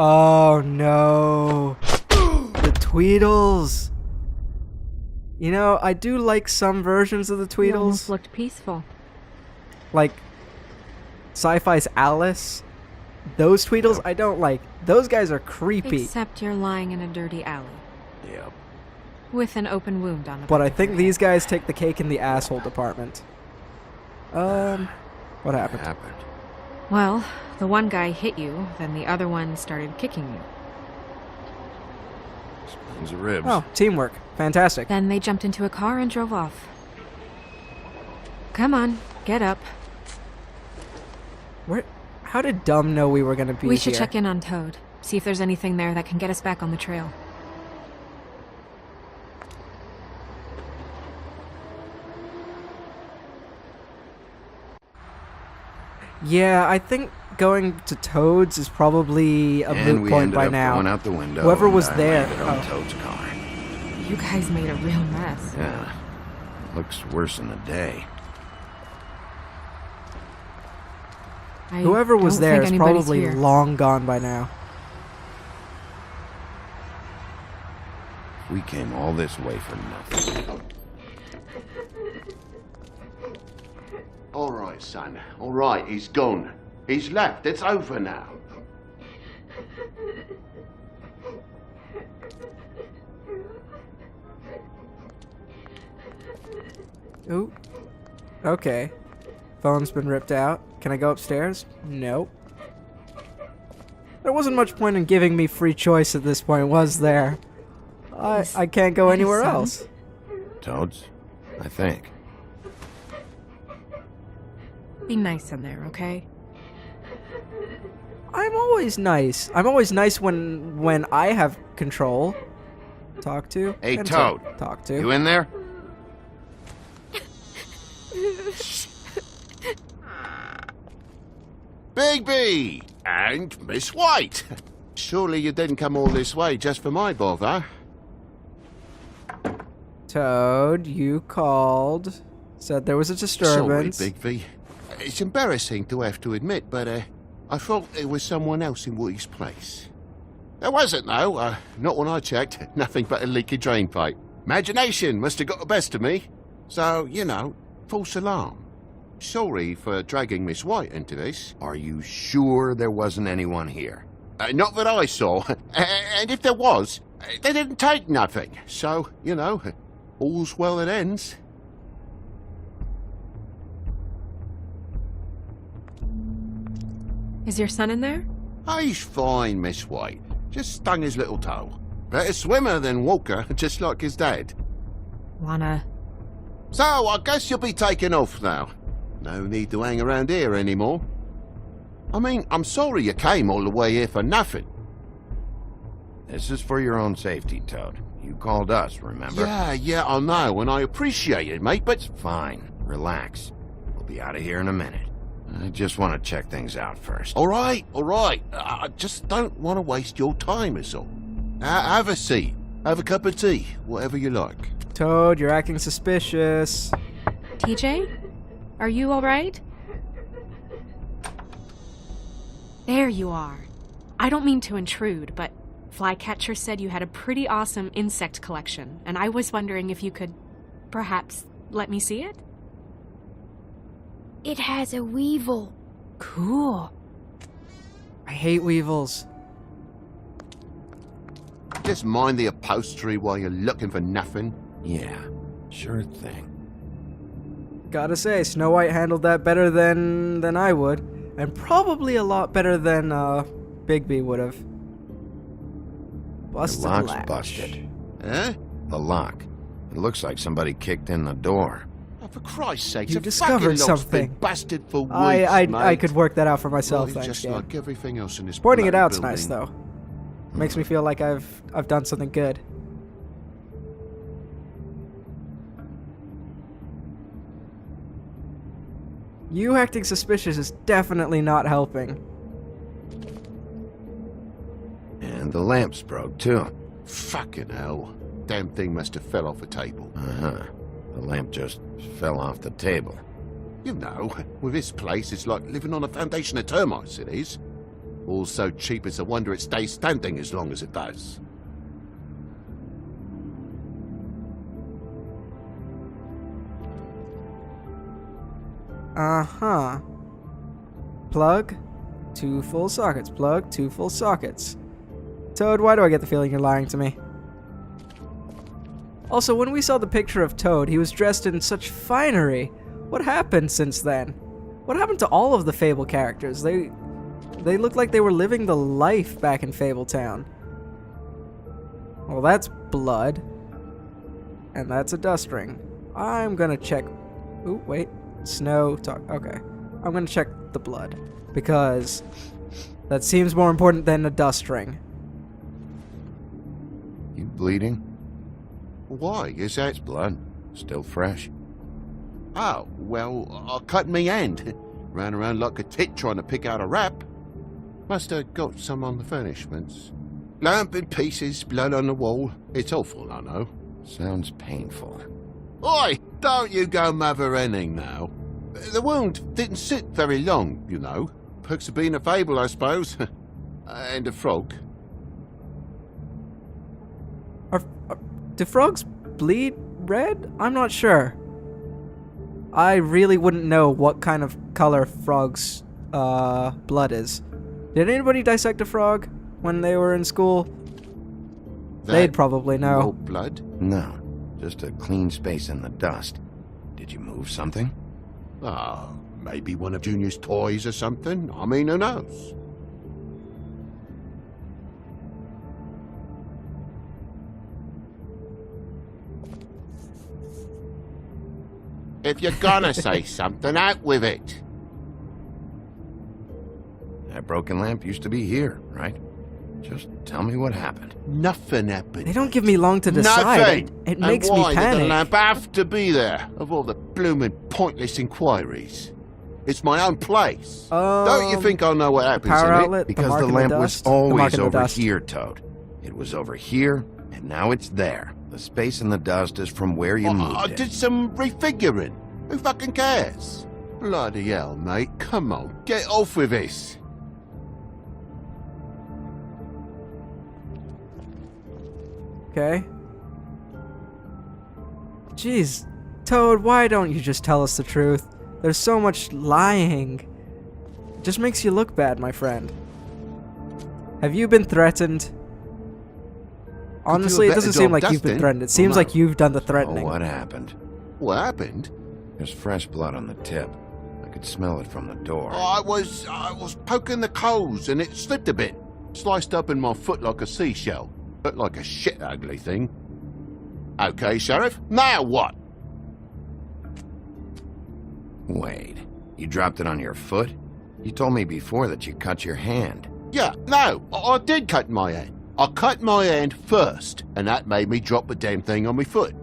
Oh no. The Tweedles. You know, I do like some versions of the It Tweedles. almost looked peaceful. Like Sci-Fi's Alice. Those Tweedles I don't like. Those guys are creepy. Except you're lying in a dirty alley. Yep. With an open wound on the But back I of think your these head. guys take the cake in the asshole department. What happened? Well, the one guy hit you, then the other one started kicking you. Explains the ribs. Oh, teamwork. Fantastic. Then they jumped into a car and drove off. Come on, get up. How did Dumb know we were gonna be here? We should check in on Toad. See if there's anything there that can get us back on the trail. Yeah, I think going to Toad's is probably a And moot we point ended by up now. going out the window. Whoever and was I there- landed on oh. Toad's car. You guys made a real mess. Yeah. Looks worse than the day. I Whoever was don't there think is anybody's probably here. long gone by now. We came all this way for nothing. All right, son. All right, he's gone. He's left. It's over now. Ooh. Okay. Phone's been ripped out. Can I go upstairs? Nope. There wasn't much point in giving me free choice at this point, was there? I can't go anywhere son. else. Toads? I think. Be nice in there, okay? I'm always nice. I'm always nice when I have control. Talk to. Hey, and Toad. Talk to. You in there? Bigby! And Miss White! Surely you didn't come all this way just for my bother? Toad, you called. Said there was a disturbance. Sorry, Bigby. It's embarrassing to have to admit, but I thought there was someone else in Woody's place. There wasn't, though. Not when I checked. Nothing but a leaky drain pipe. Imagination must have got the best of me. So, you know, false alarm. Sorry for dragging Miss White into this. Are you sure there wasn't anyone here? Not that I saw. And if there was, they didn't take nothing. So, you know, all's well that ends. Is your son in there? He's fine, Miss White. Just stung his little toe. Better swimmer than Walker, just like his dad. Wanna... So, I guess you'll be taking off now. No need to hang around here anymore. I mean, I'm sorry you came all the way here for nothing. This is for your own safety, Toad. You called us, remember? Yeah, I know, and I appreciate it, mate, but... Fine. Relax. We'll be out of here in a minute. I just want to check things out first. All right. I just don't want to waste your time, is all. Have a seat. Have a cup of tea. Whatever you like. Toad, you're acting suspicious. TJ? Are you alright? There you are. I don't mean to intrude, but Flycatcher said you had a pretty awesome insect collection, and I was wondering if you could, perhaps, let me see it? It has a weevil. Cool. I hate weevils. Just mind the upholstery while you're looking for nothing. Yeah, sure thing. Gotta say, Snow White handled that better than I would. And probably a lot better than Bigby would have. Busted The lock's latch. busted. Eh? The lock. It looks like somebody kicked in the door. Oh, for Christ's sake, You the discovered fucking lock's something. been busted for weeks, I mate. could work that out for myself, Well, thanks, just game. like everything else in this Pointing it bloody out's nice, building. though. Makes me feel like I've done something good. You acting suspicious is definitely not helping. And the lamp's broke, too. Fucking hell. Damn thing must have fell off a table. Uh-huh. The lamp just fell off the table. You know, with this place, it's like living on a foundation of termites, it is. All so cheap it's a wonder it stays standing as long as it does. Uh-huh. Plug, 2 full sockets. Plug, 2 full sockets. Toad, why do I get the feeling you're lying to me? Also, when we saw the picture of Toad, he was dressed in such finery. What happened since then? What happened to all of the Fable characters? They looked like they were living the life back in Fabletown. Well, that's blood. And that's a dust ring. I'm gonna check... Ooh, wait. Snow talk. Okay. I'm gonna check the blood. Because that seems more important than a dust ring. You bleeding? Why? Is that... Blood. Still fresh. Oh, well, I cut me hand. Ran around like a tit trying to pick out a wrap. Must have got some on the furnishments. Lamp in pieces, blood on the wall. It's awful, I know. Sounds painful. Oi! Don't you go mother-henning now. The wound didn't sit very long, you know. Perks of being a fable, I suppose. And a frog. Do frogs bleed red? I'm not sure. I really wouldn't know what kind of color frogs' blood is. Did anybody dissect a frog when they were in school? They'd probably know. No blood? No. Just a clean space in the dust. Did you move something? Oh, maybe one of Junior's toys or something. I mean, who knows? If you're gonna say something, out with it. That broken lamp used to be here, right? Just tell me what happened. Nothing happened. They don't give me long to decide. Nothing. It makes and me why did panic. the lamp have to be there? Of all the blooming pointless inquiries. It's my own place. Don't you think I'll know what happens Power in outlet, it? Because mark the in lamp dust, was the mark always in the over dust. here, Toad. It was over here, and now it's there. The space in the dust is from where you moved I it. did some refiguring. Who fucking cares? Bloody hell, mate. Come on, get off with this. Okay. Jeez. Toad, why don't you just tell us the truth? There's so much lying. It just makes you look bad, my friend. Have you been threatened? Honestly, it doesn't seem like you've been threatened. It seems like you've done the Oh, threatening. what happened? What happened? There's fresh blood on the tip. I could smell it from the door. I was poking the coals and it slipped a bit. Sliced up in my foot like a seashell. But like a shit ugly thing. Okay, Sheriff, now what? Wait, you dropped it on your foot? You told me before that you cut your hand. Yeah, no, I did cut my hand. I cut my hand first, and that made me drop the damn thing on my foot.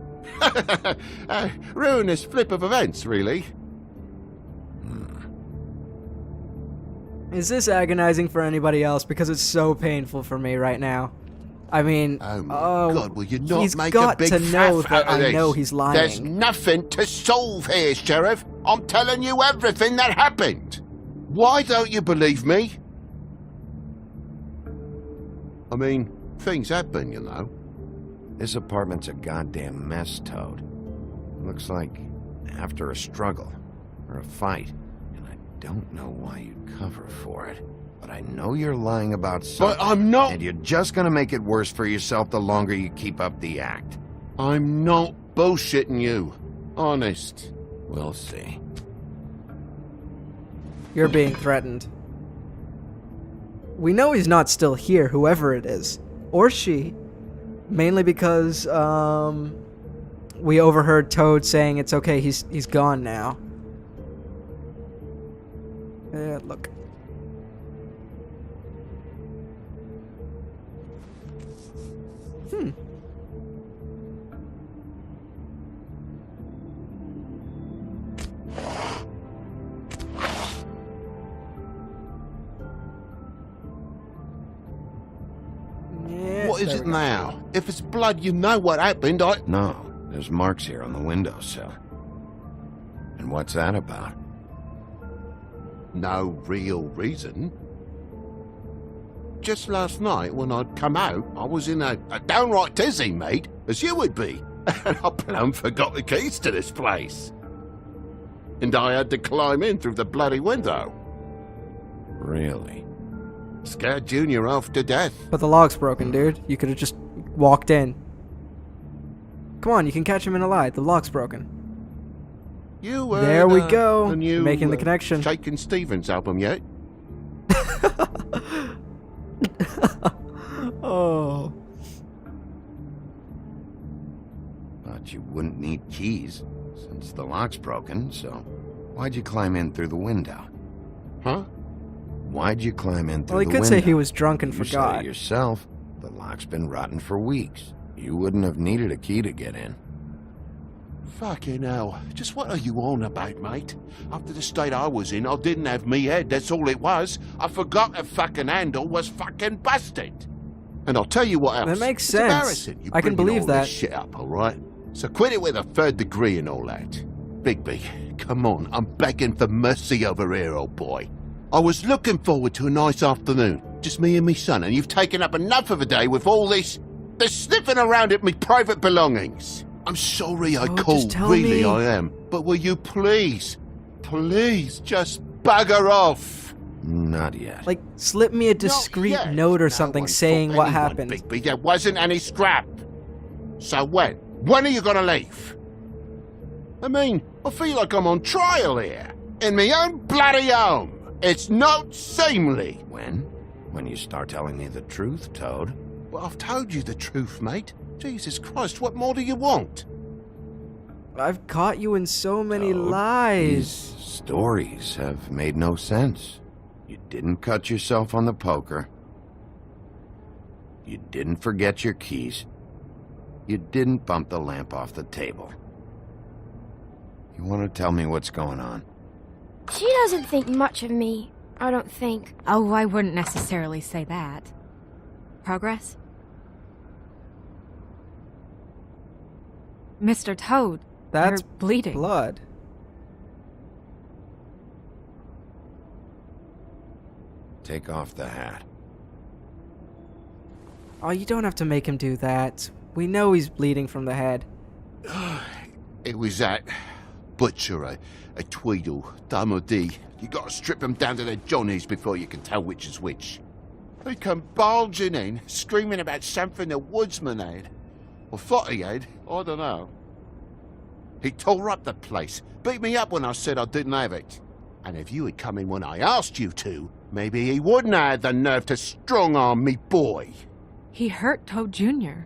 Ruinous flip of events, really. Is this agonizing for anybody else? Because it's so painful for me right now. I mean, Oh my God, will you not he's make got a big to know faff that out of I this? know he's lying. There's nothing to solve here, Sheriff. I'm telling you everything that happened. Why don't you believe me? I mean, things happen, you know. This apartment's a goddamn mess, Toad. Looks like after a struggle, or a fight, and I don't know why you'd cover for it. But I know you're lying about something. But I'm not. And you're just gonna make it worse for yourself the longer you keep up the act. I'm not bullshitting you. Honest. We'll see. You're being threatened. We know he's not still here, whoever it is. Or she. Mainly because, we overheard Toad saying it's okay, he's gone now. Look. Yeah, What is there it we go. now? If it's blood, you know what happened. No, there's marks here on the windowsill. And what's that about? No real reason. just last night when I'd come out, I was in a downright dizzy, mate, as you would be. And I plumb forgot the keys to this place. And I had to climb in through the bloody window. Really? Scared Junior off to death. But the lock's broken, dude. You could have just walked in. Come on, you can catch him in a lie. The lock's broken. You There we go. The new, Making the connection. Shakin' Stevens album yet? Oh. Thought you wouldn't need keys, since the lock's broken, so why'd you climb in through the window? Huh? Why'd you climb in through Well, he the could window? say he was drunk and You forgot. said it yourself. The lock's been rotten for weeks. You wouldn't have needed a key to get in. Fucking hell. Just what are you on about, mate? After the state I was in, I didn't have me head, that's all it was. I forgot the fucking handle was fucking busted. And I'll tell you what else. That makes It's sense. embarrassing you I can bringing believe all that. this shit up, all right? So quit it with a third degree and all that. Bigby, come on, I'm begging for mercy over here, old boy. I was looking forward to a nice afternoon, just me and me son, and you've taken up enough of a day with all this sniffing around at me private belongings. I'm sorry I Oh, just called, tell really me. I am. But will you please just bugger off? Not yet. Like, slip me a discreet Not yet. note or No something one saying thought what anyone, happened. Bigby, there wasn't any scrap. So when? When are you gonna leave? I mean, I feel like I'm on trial here. In my own bloody home. It's not seemly. When? When you start telling me the truth, Toad. Well, I've told you the truth, mate. Jesus Christ, what more do you want? I've caught you in so many Toad, lies. These stories have made no sense. You didn't cut yourself on the poker. You didn't forget your keys. You didn't bump the lamp off the table. You want to tell me what's going on? She doesn't think much of me, I don't think. Oh, I wouldn't necessarily say that. Progress? Mr. Toad, That's you're bleeding. blood. Take off the hat. Oh, you don't have to make him do that. We know he's bleeding from the head. It was that butcher, a Tweedle, Dumody. You gotta strip them down to their johnnies before you can tell which is which. They come bulging in, screaming about something the woodsman had. Or thought he had, I don't know. He tore up the place, beat me up when I said I didn't have it. And if you had come in when I asked you to, maybe he wouldn't have had the nerve to strong-arm me boy. He hurt Toad Jr.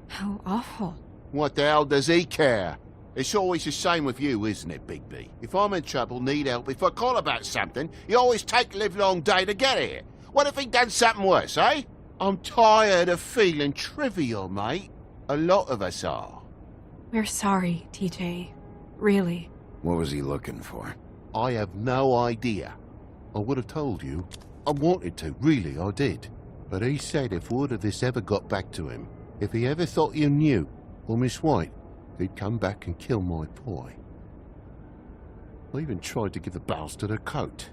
How awful. What the hell does he care? It's always the same with you, isn't it, Bigby? If I'm in trouble, need help, if I call about something, you always take a livelong day to get here. What if he'd done something worse, eh? I'm tired of feeling trivial, mate. A lot of us are. We're sorry, TJ. Really. What was he looking for? I have no idea. I would have told you. I wanted to, really, I did. But he said if word of this ever got back to him, if he ever thought you knew, or Miss White, he'd come back and kill my boy. I even tried to give the bastard a coat.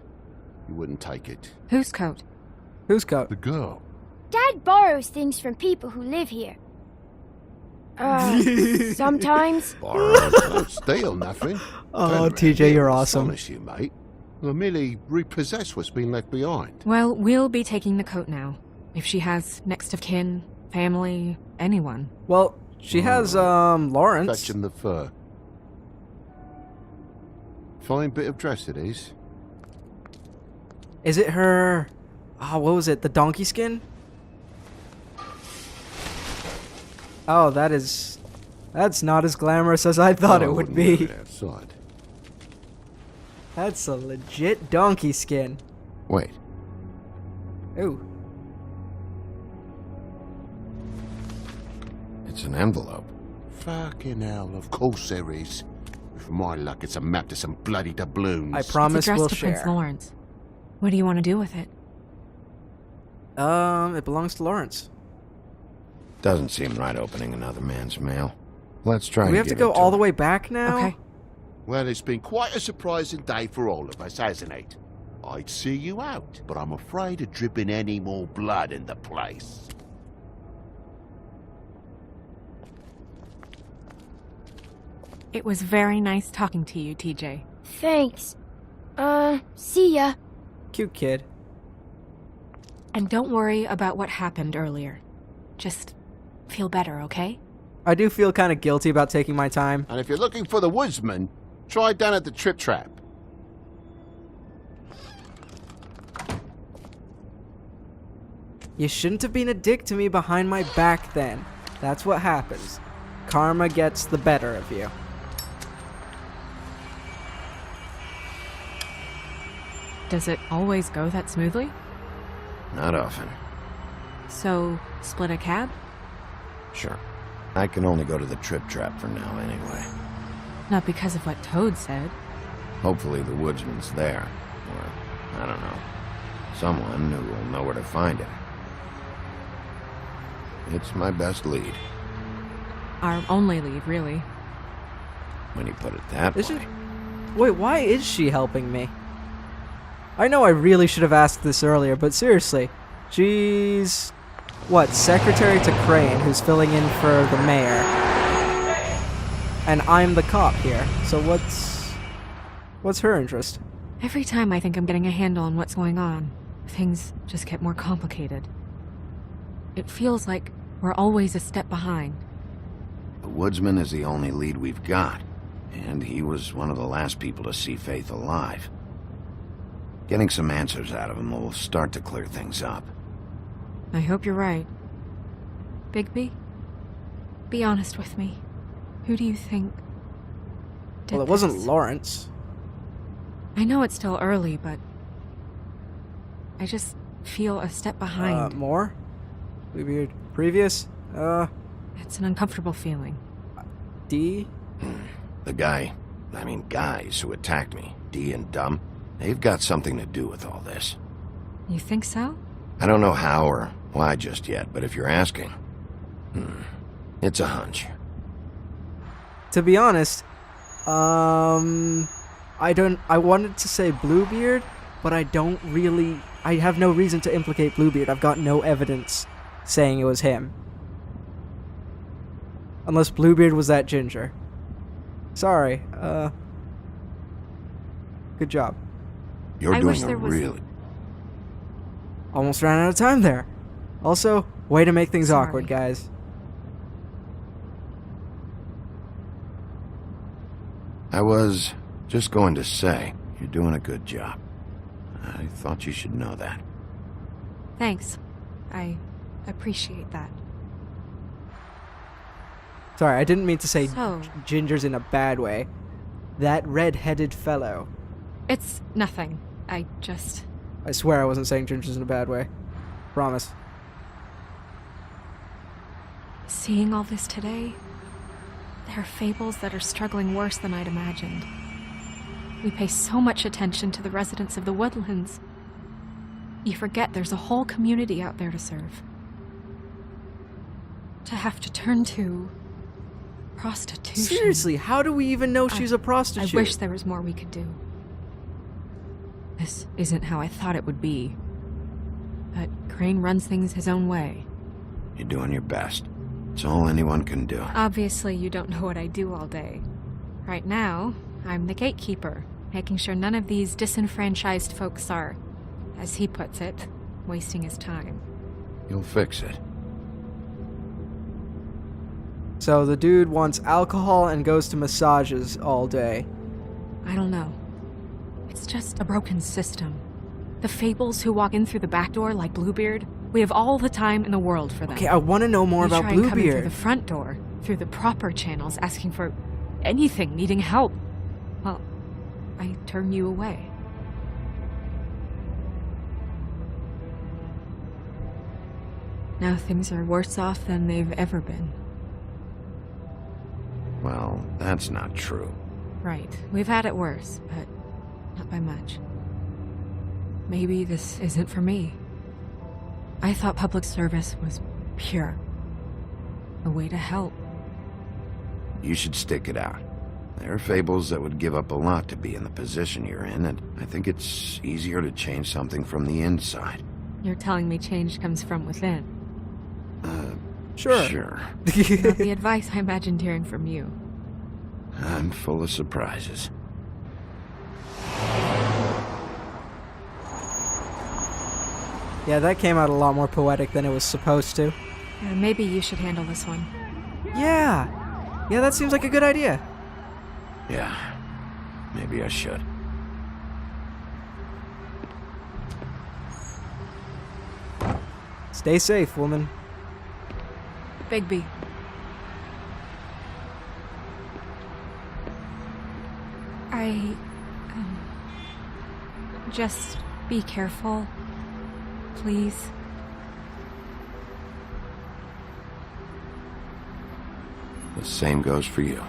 He wouldn't take it. Whose coat? Whose coat? The girl. Dad borrows things from people who live here. Sometimes. Borrow, don't steal nothing. Oh, Don't TJ, really you're awesome. astonish you, mate. I merely repossess what's been left behind. Well, we'll be taking the coat now. If she has next of kin, family, anyone. Well, she has, Lawrence. Fetching the fur. Fine bit of dress it is. Is it her... Oh, what was it? The donkey skin? Oh, that's not as glamorous as I thought Oh, it I would wouldn't wear be. it outside. That's a legit donkey skin. Wait, Ooh. it's an envelope. Fucking hell, of course there is. With my luck, it's a map to some bloody doubloons. I It's promise addressed we'll to Prince share. Lawrence. What do you want to do with it? It belongs to Lawrence. Doesn't seem right opening another man's mail. Let's try Do and we have to give go it to all the him. way back now? Okay. Well, it's been quite a surprising day for all of us, hasn't it? I'd see you out, but I'm afraid of dripping any more blood in the place. It was very nice talking to you, TJ. Thanks. See ya. Cute kid. And don't worry about what happened earlier. Just feel better, okay? I do feel kind of guilty about taking my time. And if you're looking for the woodsman, try down at the Trip Trap. You shouldn't have been a dick to me behind my back then. That's what happens. Karma gets the better of you. Does it always go that smoothly? Not often. So, split a cab? Sure. I can only go to the Trip Trap for now anyway. Not because of what Toad said. Hopefully the woodsman's there. Or, I don't know, someone who will know where to find him. It's my best lead, Our only lead, really. when you put it that Is way. it? Wait, why is she helping me? I know I really should have asked this earlier, but seriously. She's... what, secretary to Crane, who's filling in for the mayor. And I'm the cop here, so what's her interest? Every time I think I'm getting a handle on what's going on, things just get more complicated. It feels like we're always a step behind. The woodsman is the only lead we've got, and he was one of the last people to see Faith alive. Getting some answers out of him will start to clear things up. I hope you're right. Bigby? Be honest with me. Who do you think did Well, it wasn't this? Lawrence. I know it's still early, but I just feel a step behind. More? Bluebeard. Previous? It's an uncomfortable feeling. D? The guys who attacked me, D and Dumb, they've got something to do with all this. You think so? I don't know how or why just yet, but if you're asking, it's a hunch. To be honest, I wanted to say Bluebeard, but I have no reason to implicate Bluebeard. I've got no evidence saying it was him. Unless Bluebeard was that ginger. Sorry, good job. You're I doing wish a there was- really... Almost ran out of time there. Also, way to make things Sorry. awkward, guys. I was just going to say, you're doing a good job. I thought you should know that. Thanks. I appreciate that. Sorry, I didn't mean to say So- gingers in a bad way. That red-headed fellow. It's nothing. I swear I wasn't saying gingers in a bad way. Promise. Seeing all this today, there are fables that are struggling worse than I'd imagined. We pay so much attention to the residents of the woodlands. You forget there's a whole community out there to serve. To have to turn to prostitution. Seriously, how do we even know she's a I prostitute? wish there was more we could do. This isn't how I thought it would be. But Crane runs things his own way. You're doing your best. It's all anyone can do. Obviously, you don't know what I do all day. Right now, I'm the gatekeeper, making sure none of these disenfranchised folks are, as he puts it, wasting his time. You'll fix it. So the dude wants alcohol and goes to massages all day. I don't know. It's just a broken system. The fables who walk in through the back door like Bluebeard, we have all the time in the world for them. Okay, I want to know more You about try and come in through Bluebeard. the front door, through the proper channels, asking for anything, needing help. Well, I turn you away. Now things are worse off than they've ever been. Well, that's not true. Right. We've had it worse, but not by much. Maybe this isn't for me. I thought public service was pure. A way to help. You should stick it out. There are fables that would give up a lot to be in the position you're in, and I think it's easier to change something from the inside. You're telling me change comes from within. Sure. Sure. Not the advice I imagined hearing from you. I'm full of surprises. Yeah, that came out a lot more poetic than it was supposed to. Maybe you should handle this one. Yeah. Yeah, that seems like a good idea. Yeah, maybe I should. Stay safe, woman. Bigby. Just be careful. Please. The same goes for you.